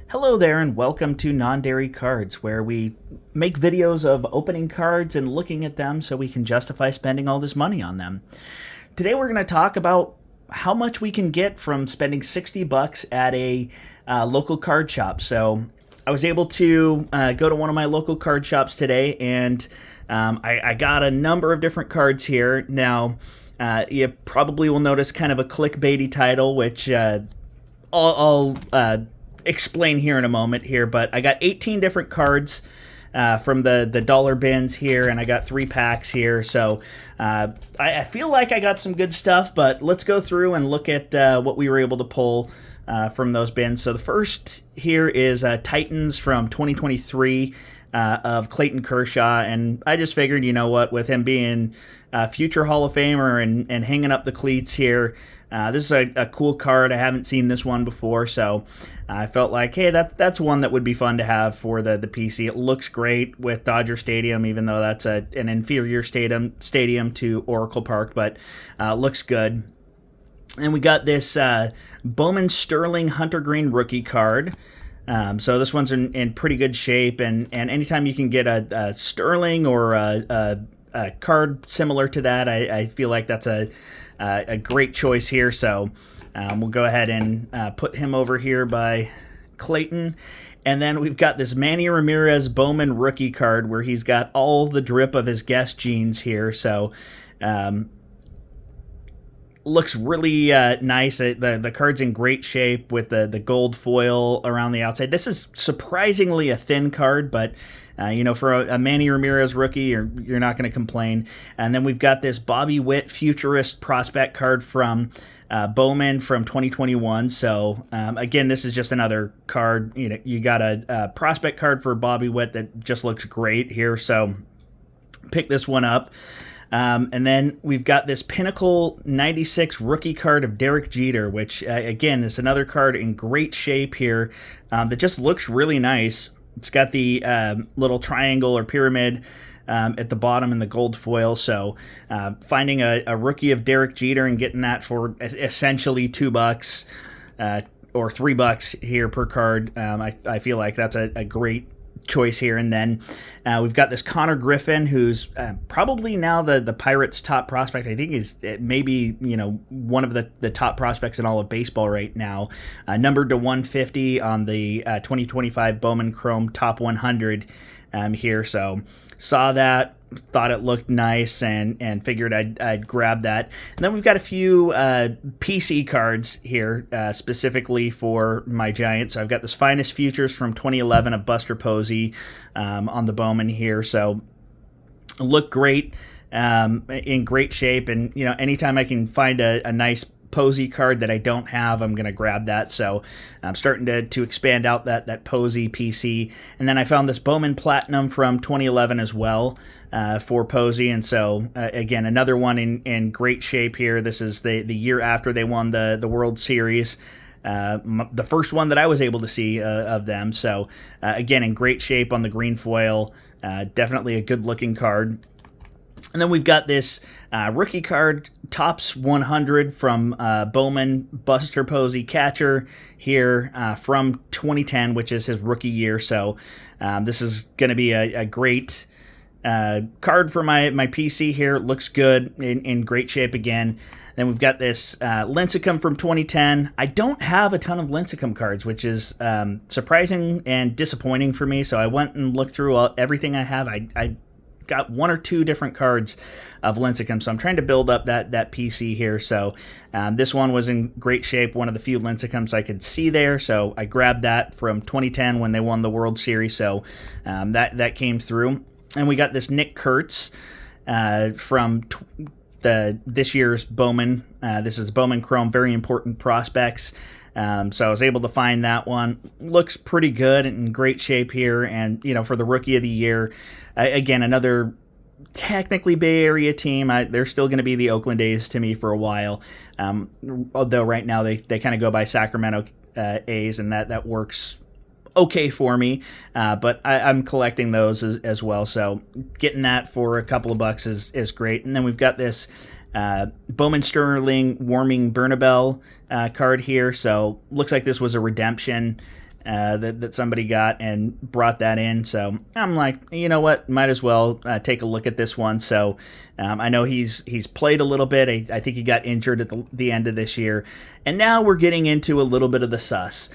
Hello there, and welcome to Non-Dairy Cards, where we make videos of opening cards and looking at them so we can justify spending all this money on them. Today we're going to talk about how much we can get from spending 60 bucks at a local card shop. So I was able to go to one of my local card shops today, and I got a number of different cards here. Now, you probably will notice kind of a clickbaity title, which I'll explain here in a moment here, but I got 18 different cards from the dollar bins here, and I got 3 packs here, so I feel like I got some good stuff, but let's go through and look at what we were able to pull from those bins. So the first here is Titans from 2023 of Clayton Kershaw, and I just figured, you know what, with him being a future Hall of Famer and hanging up the cleats here, this is a cool card. I haven't seen this one before, so I felt like, hey, that's one that would be fun to have for the PC. It looks great with Dodger Stadium, even though that's an inferior stadium to Oracle Park, but looks good. And we got this Bowman Sterling Hunter Green rookie card. So this one's in pretty good shape, and anytime you can get a Sterling or a card similar to that, I feel like that's a great choice here. So we'll go ahead and put him over here by Clayton. And then we've got this Manny Ramirez Bowman rookie card where he's got all the drip of his Guess jeans here. So looks really nice. The card's in great shape with the gold foil around the outside. This is surprisingly a thin card, but for a Manny Ramirez rookie, you're not going to complain. And then we've got this Bobby Witt Futurist Prospect card from Bowman from 2021. So again, this is just another card. You got a prospect card for Bobby Witt that just looks great here. So pick this one up. And then we've got this Pinnacle 96 rookie card of Derek Jeter, which, again, is another card in great shape here that just looks really nice. It's got the little triangle or pyramid at the bottom in the gold foil. So finding a rookie of Derek Jeter and getting that for essentially $2 or $3 here per card, I feel like that's a great choice here. And then we've got this Connor Griffin, who's probably now the Pirates' top prospect. I think is maybe one of the top prospects in all of baseball right now, numbered to 150 on the 2025 Bowman Chrome Top 100 here. So saw that, thought it looked nice, and figured I'd grab that. And then we've got a few PC cards here specifically for my Giants. So I've got this Finest Futures from 2011 of Buster Posey on the Bowman here. So look great, in great shape, and anytime I can find a nice Posey card that I don't have, I'm going to grab that. So I'm starting to expand out that Posey PC. And then I found this Bowman Platinum from 2011 as well for Posey. And so, again, another one in great shape here. This is the year after they won the World Series. The first one that I was able to see of them. So, again, in great shape on the green foil. Definitely a good-looking card. And then we've got this rookie card, Topps 100 from Bowman, Buster Posey catcher here from 2010, which is his rookie year. So this is going to be a great card for my PC here. Looks good, in great shape again. Then we've got this Lincecum from 2010. I don't have a ton of Lincecum cards, which is surprising and disappointing for me. So I went and looked through everything I have. I got 1 or 2 different cards of Lincecum, so I'm trying to build up that PC here. So this one was in great shape, one of the few Lincecums I could see there, so I grabbed that from 2010 when they won the World Series. So that came through. And we got this Nick Kurtz from this year's Bowman. This is Bowman Chrome, very important prospects. So I was able to find that one. Looks pretty good and in great shape here. And, for the Rookie of the Year, again, another technically Bay Area team. They're still going to be the Oakland A's to me for a while. Although right now they kind of go by Sacramento A's, and that works okay for me. But I'm collecting those as well. So getting that for a couple of bucks is great. And then we've got this Bowman Sterling Warming Bernabel card here. So looks like this was a redemption that somebody got and brought that in. So I'm like, you know what, might as well take a look at this one. So I know he's played a little bit. I think he got injured at the end of this year. And now we're getting into a little bit of the sus.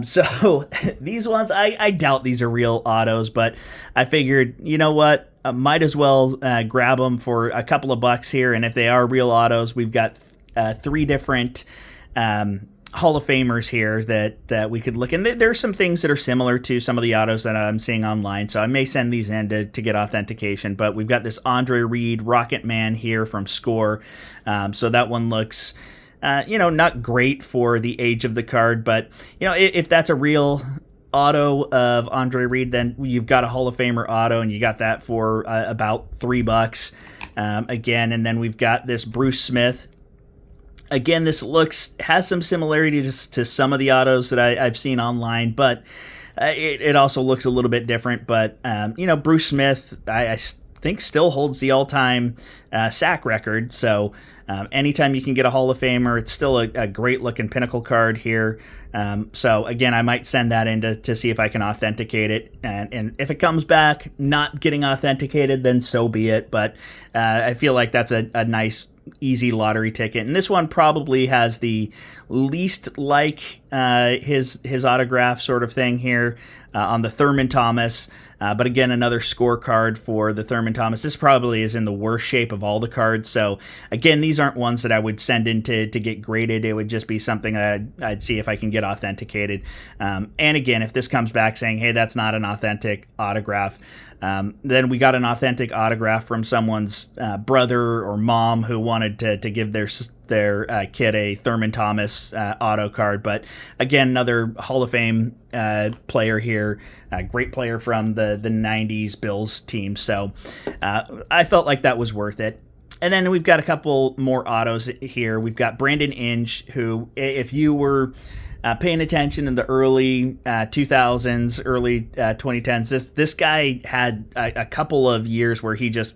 So these ones, I doubt these are real autos, but I figured, you know what, might as well grab them for a couple of bucks here. And if they are real autos, we've got 3 different Hall of Famers here that we could look. And there's some things that are similar to some of the autos that I'm seeing online, so I may send these in to get authentication. But we've got this Andre Reed Rocket Man here from Score. So that one looks, not great for the age of the card, but, if that's a real auto of Andre Reed, then you've got a Hall of Famer auto, and you got that for about $3 again. And then we've got this Bruce Smith. Again, this has some similarity to some of the autos that I've seen online, but it also looks a little bit different. But Bruce Smith, I think, still holds the all-time sack record. So anytime you can get a Hall of Famer, it's still a great-looking pinnacle card here. So again, I might send that in to see if I can authenticate it. And if it comes back not getting authenticated, then so be it. But I feel like that's a nice, easy lottery ticket. And this one probably has the least like his autograph sort of thing here on the Thurman Thomas. But again, another scorecard for the Thurman Thomas. This probably is in the worst shape of all the cards. So again, these aren't ones that I would send in to get graded. It would just be something that I'd see if I can get authenticated. And again, if this comes back saying, hey, that's not an authentic autograph, then we got an authentic autograph from someone's brother or mom who wanted to give their kid a Thurman Thomas auto card. But again, another Hall of Fame player here, a great player from the 90s Bills team. So I felt like that was worth it. And then we've got a couple more autos here. We've got Brandon Inge, who, if you were paying attention in the early 2000s, early 2010s, this guy had a couple of years where he just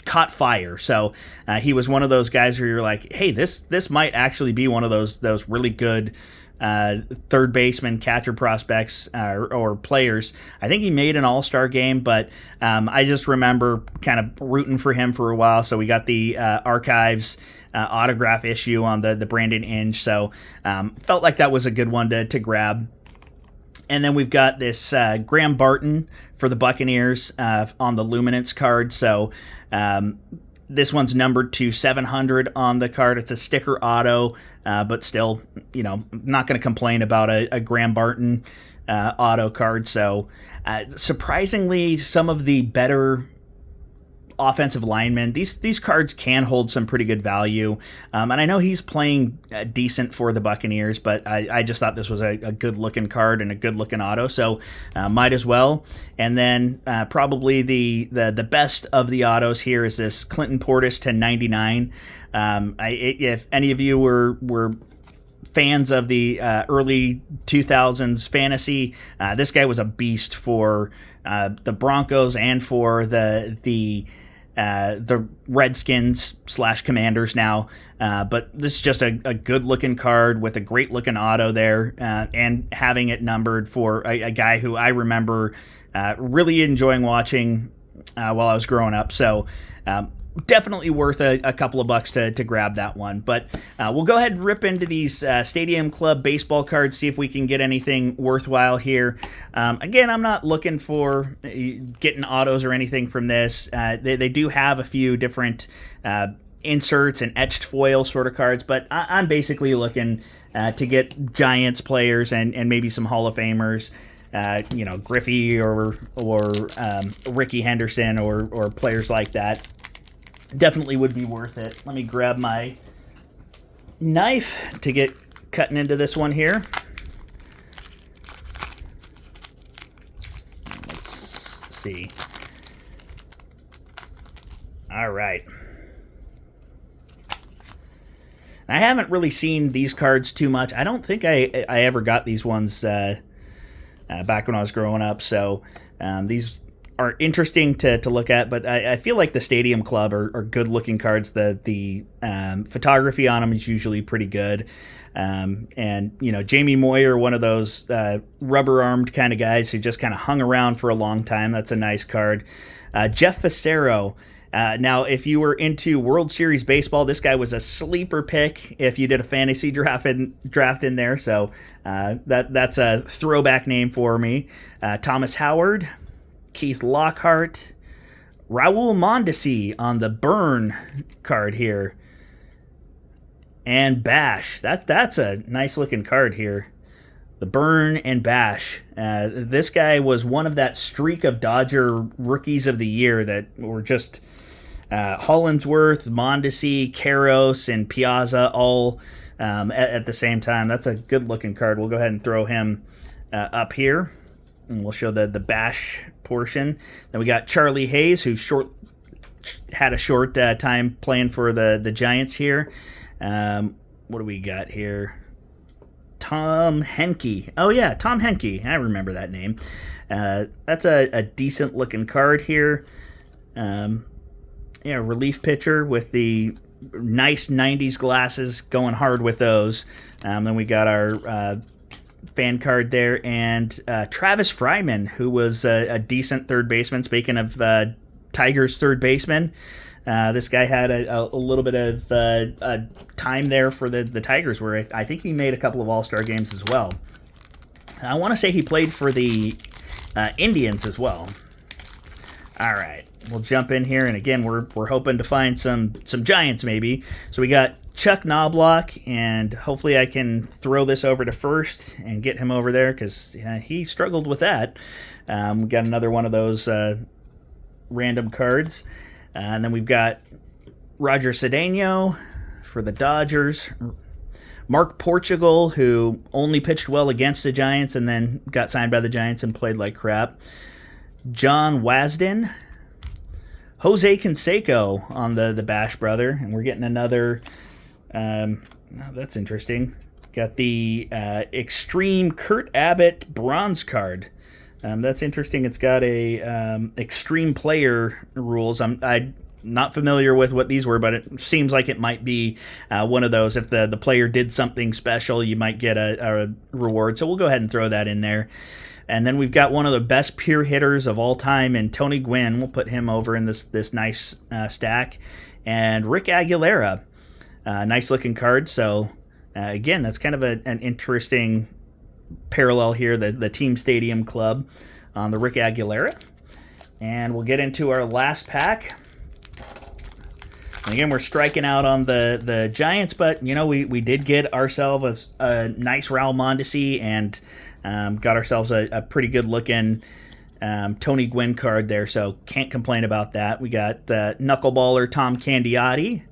caught fire. So he was one of those guys where you're like, hey, this might actually be one of those really good third baseman, catcher prospects or players. I think he made an all-star game, but I just remember kind of rooting for him for a while. So we got the Archives autograph issue on the Brandon Inge. So felt like that was a good one to grab. And then we've got this Graham Barton for the Buccaneers on the Luminance card. So this one's numbered to 700 on the card. It's a sticker auto, but still, not going to complain about a Graham Barton auto card. So surprisingly, some of the better offensive linemen, these cards can hold some pretty good value. And I know he's playing decent for the Buccaneers, but I just thought this was a good looking card and a good looking auto, so might as well. And then probably the best of the autos here is this Clinton Portis to 99. If any of you were fans of the early 2000s fantasy, this guy was a beast for the Broncos and for the Redskins / Commanders now. But this is just a good looking card with a great looking auto there, and having it numbered for a guy who I remember really enjoying watching while I was growing up. So definitely worth a couple of bucks to grab that one. But we'll go ahead and rip into these Stadium Club baseball cards, see if we can get anything worthwhile here. Again, I'm not looking for getting autos or anything from this. They do have a few different inserts and etched foil sort of cards, but I'm basically looking to get Giants players and maybe some Hall of Famers. Griffey or Ricky Henderson or players like that. Definitely would be worth it. Let me grab my knife to get cutting into this one here. Let's see. All right. I haven't really seen these cards too much. I don't think I ever got these ones back when I was growing up. So these are interesting to look at, but I feel like the Stadium Club are good looking cards. The photography on them is usually pretty good. And, Jamie Moyer, one of those rubber armed kind of guys who just kind of hung around for a long time. That's a nice card. Jeff Fassero. Now, if you were into World Series baseball, this guy was a sleeper pick if you did a fantasy draft in there. So that's a throwback name for me. Thomas Howard, Keith Lockhart, Raul Mondesi on the burn card here, and Bash. That's a nice looking card here. The burn and Bash. This guy was one of that streak of Dodger rookies of the year that were just Hollinsworth, Mondesi, Karros, and Piazza all at the same time. That's a good looking card. We'll go ahead and throw him up here, and we'll show the Bash portion. Then we got Charlie Hayes, who had a short time playing for the Giants here. What do we got here? Tom Henke. Oh yeah, Tom Henke. I remember that name. That's a decent looking card here. Relief pitcher with the nice 90s glasses, going hard with those. Then we got our fan card there, and Travis Fryman, who was a decent third baseman. Speaking of Tigers third baseman, this guy had a little bit of time there for the Tigers, where I think he made a couple of All-Star games as well. I want to say he played for the Indians as well. All right, we'll jump in here, and again, we're hoping to find some Giants maybe. So we got Chuck Knobloch, and hopefully I can throw this over to first and get him over there, because he struggled with that. We got another one of those random cards. And then we've got Roger Cedeno for the Dodgers. Mark Portugal, who only pitched well against the Giants and then got signed by the Giants and played like crap. John Wasden. Jose Canseco on the Bash brother. And we're getting another... that's interesting. Got the Extreme Kurt Abbott bronze card. That's interesting. It's got a extreme player rules. I'm not familiar with what these were, but it seems like it might be one of those. If the player did something special, you might get a reward. So we'll go ahead and throw that in there. And then we've got one of the best pure hitters of all time, and Tony Gwynn. We'll put him over in this nice stack. And Rick Aguilera, nice looking card. So again, that's kind of an interesting parallel here, the Team Stadium Club on the Rick Aguilera. And we'll get into our last pack. And again, we're striking out on the Giants, but we did get ourselves a nice Raul Mondesi, and got ourselves a pretty good looking Tony Gwynn card there, so can't complain about that. We got knuckleballer Tom Candiotti,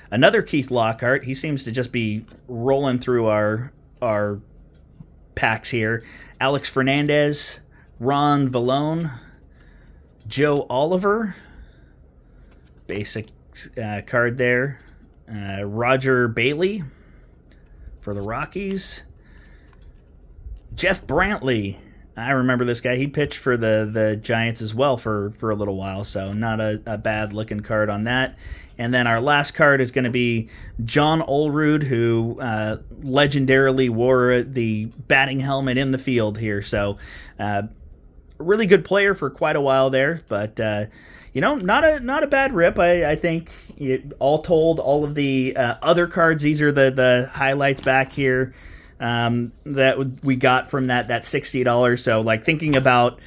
another Keith Lockhart. He seems to just be rolling through our packs here. Alex Fernandez, Ron Vallone, Joe Oliver, basic card there. Roger Bailey for the Rockies. Jeff Brantley, I remember this guy. He pitched for the Giants as well for a little while, so not a bad looking card on that. And then our last card is going to be John Olerud, who legendarily wore the batting helmet in the field here. So really good player for quite a while there, but not a bad rip. I think all told, all of the other cards, these are the highlights back here that we got from that $60. So like thinking about,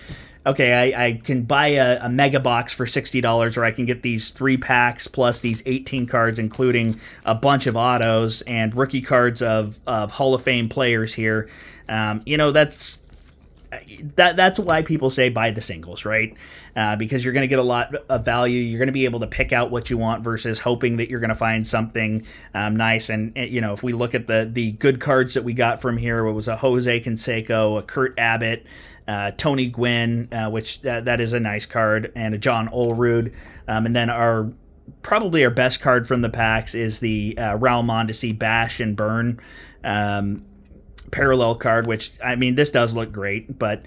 okay, I can buy a mega box for $60, or I can get these 3 packs plus these 18 cards, including a bunch of autos and rookie cards of Hall of Fame players here. That's why people say buy the singles, right? Because you're going to get a lot of value. You're going to be able to pick out what you want versus hoping that you're going to find something nice. And if we look at the good cards that we got from here, it was a Jose Canseco, a Kurt Abbott, Tony Gwynn, which that is a nice card, and a John Olerud. And then probably our best card from the packs is the Raul Mondesi Bash and Burn parallel card, which, I mean, this does look great, but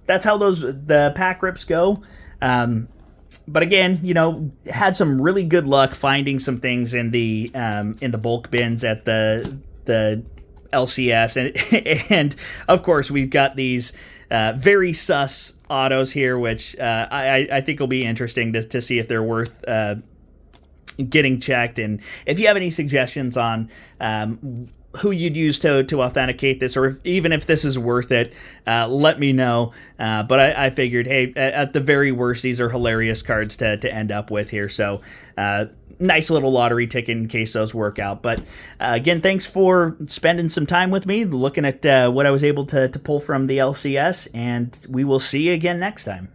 that's how the pack rips go. But again, had some really good luck finding some things in the bulk bins at the LCS, and of course we've got these very sus autos here, which I think will be interesting to see if they're worth getting checked. And if you have any suggestions on who you'd use to authenticate this, or even if this is worth it, let me know. But I figured, hey, at the very worst, these are hilarious cards to end up with here. So nice little lottery ticket in case those work out. But again, thanks for spending some time with me, looking at what I was able to pull from the LCS, and we will see you again next time.